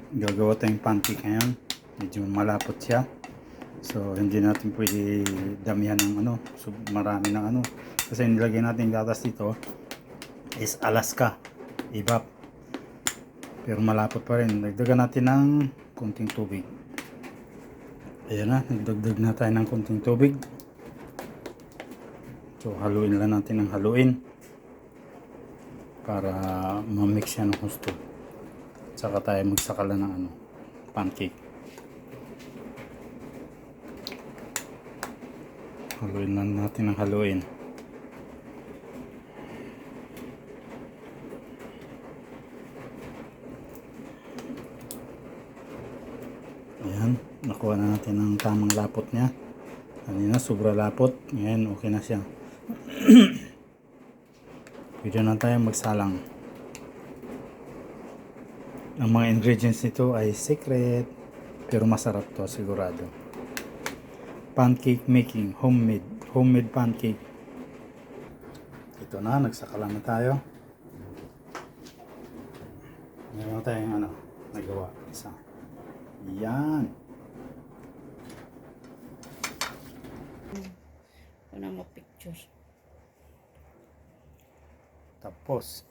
Gagawa tayong pancake ngayon. Medyo malapot siya. So hindi natin pwede damihan ng ano, so, marami ng ano. Kasi nilagay natin gatas dito is Alaska Evap. Pero malapot pa rin. Dagdagan natin ng konting tubig. Ayan na, nagdagdag na tayo ng konting tubig. So haluin lang natin ng haluin para ma-mix siya ng gusto. Saka tayo magsakala ng ano, pancake. Haluin lang natin ng haluin. Ayan, nakuha na natin ang tamang lapot niya. Kanina sobra lapot, ngayon okay na siya. Pwede na tayo magsalang. Ang mga ingredients nito ay secret, pero masarap to sigurado. Pancake making, homemade pancake. Ito na, nagsakala na tayo. Meron tayong ano, nagawa isa. Yan. Una mo pictures. Tapos